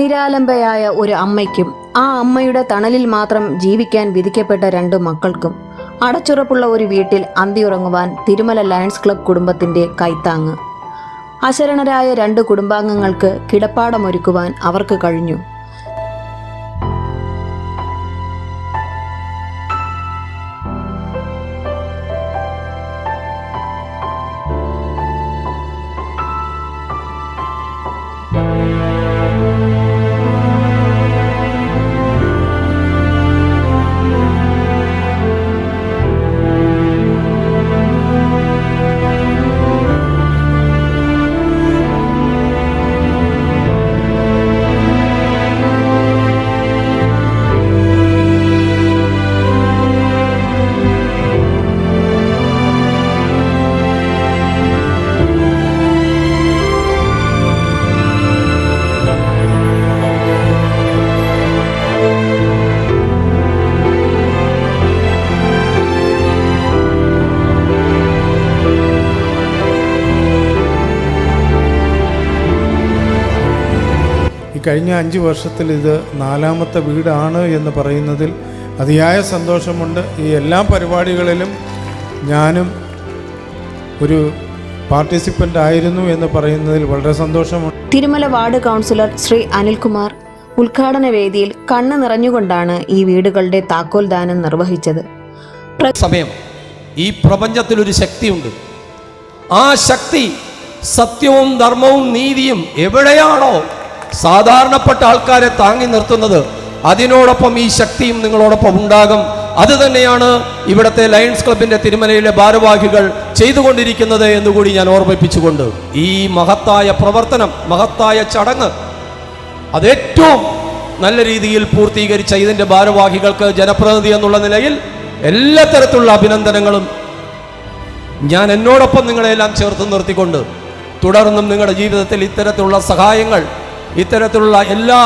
നിരാലംബയായ ഒരു അമ്മയ്ക്കും ആ അമ്മയുടെ തണലിൽ മാത്രം ജീവിക്കാൻ വിധിക്കപ്പെട്ട 2 മക്കൾക്കും അടച്ചുറപ്പുള്ള ഒരു വീട്ടിൽ അന്തിയുറങ്ങുവാൻ തിരുമല ലയൺസ് ക്ലബ് കുടുംബത്തിന്റെ കൈത്താങ്ങ്. അശരണരായ 2 കുടുംബാംഗങ്ങൾക്ക് കിടപ്പാടമൊരുക്കുവാൻ അവർക്ക് കഴിഞ്ഞു. കഴിഞ്ഞ 5 വർഷത്തിൽ ഇത് 4ാമത്തെ വീടാണ് എന്ന് പറയുന്നതിൽ അതിയായ സന്തോഷമുണ്ട്. ഈ എല്ലാ പരിപാടികളിലും ഞാനും ഒരു പാർട്ടിസിപ്പൻ്റ് ആയിരുന്നു എന്ന് പറയുന്നതിൽ വളരെ സന്തോഷമുണ്ട്. തിരുമല വാർഡ് കൗൺസിലർ ശ്രീ അനിൽകുമാർ ഉദ്ഘാടന വേദിയിൽ കണ്ണ് നിറഞ്ഞുകൊണ്ടാണ് ഈ വീടുകളുടെ താക്കോൽ ദാനം നിർവഹിച്ചത്. സമയം ഈ പ്രപഞ്ചത്തിൽ ഒരു ശക്തിയുണ്ട്. ആ ശക്തി സത്യവും ധർമ്മവും നീതിയും എവിടെയാണോ സാധാരണപ്പെട്ട ആൾക്കാരെ താങ്ങി നിർത്തുന്നത്, അതിനോടൊപ്പം ഈ ശക്തിയും നിങ്ങളോടൊപ്പം ഉണ്ടാകും. അത് തന്നെയാണ് ഇവിടുത്തെ ലയൺസ് ക്ലബിന്റെ തിരുമലയിലെ ഭാരവാഹികൾ ചെയ്തുകൊണ്ടിരിക്കുന്നത് എന്നുകൂടി ഞാൻ ഓർമ്മിപ്പിച്ചുകൊണ്ട് ഈ മഹത്തായ പ്രവർത്തനം, മഹത്തായ ചടങ്ങ് അത് ഏറ്റവും നല്ല രീതിയിൽ പൂർത്തീകരിച്ച ഇതിന്റെ ഭാരവാഹികൾക്ക് ജനപ്രതിനിധി എന്നുള്ള നിലയിൽ എല്ലാ തരത്തിലുള്ള അഭിനന്ദനങ്ങളും ഞാൻ എന്നോടൊപ്പം നിങ്ങളെല്ലാം ചേർത്ത് നിർത്തിക്കൊണ്ട് തുടർന്നും നിങ്ങളുടെ ജീവിതത്തിൽ ഇത്തരത്തിലുള്ള സഹായങ്ങൾ, ഇത്തരത്തിലുള്ള എല്ലാ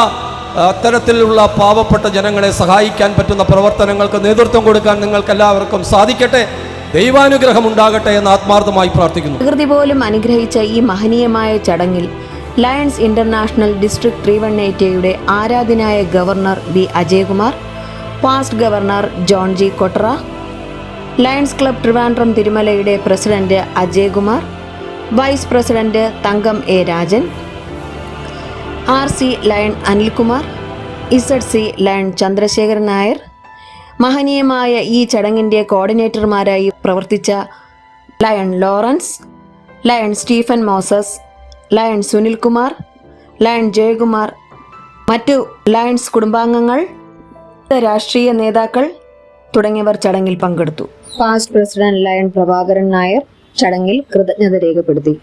അത്തരത്തിലുള്ള പാവപ്പെട്ട ജനങ്ങളെ സഹായിക്കാൻ പറ്റുന്ന പ്രവർത്തനങ്ങൾക്ക് നേതൃത്വം കൊടുക്കാൻ നിങ്ങൾക്ക് എല്ലാവർക്കും സാധിക്കട്ടെ. ദൈവാനുഗ്രഹം ഉണ്ടാകട്ടെ എന്ന് ആത്മാർത്ഥമായി പ്രാർത്ഥിക്കുന്നു. പ്രകൃതി പോലും അനുഗ്രഹിച്ച ഈ മഹനീയമായ ചടങ്ങിൽ ലയൺസ് ഇന്റർനാഷണൽ ഡിസ്ട്രിക്ട് 318യുടെ ആരാധനായ governor B Ajayakumar, past governor John G Kotra, Lions club Trivandrum തിരുമലയുടെ president Ajayakumar, vice president Thankam A Rajan, RC lion Anilkumar, ZC lion Chandrasekharan Nair, മഹനീയമായ ഈ ചടങ്ങിൻ്റെ കോർഡിനേറ്റർമാരായി പ്രവർത്തിച്ച lion Lawrence, lion Stephen Moses, lion Sunilkumar, lion Jayakumar, മറ്റു ലയൺസ് കുടുംബാംഗങ്ങൾ, രാഷ്ട്രീയ നേതാക്കൾ തുടങ്ങിയവർ ചടങ്ങിൽ പങ്കെടുത്തു. Past president lion Prabhakaran Nair ചടങ്ങിൽ കൃതജ്ഞത രേഖപ്പെടുത്തി.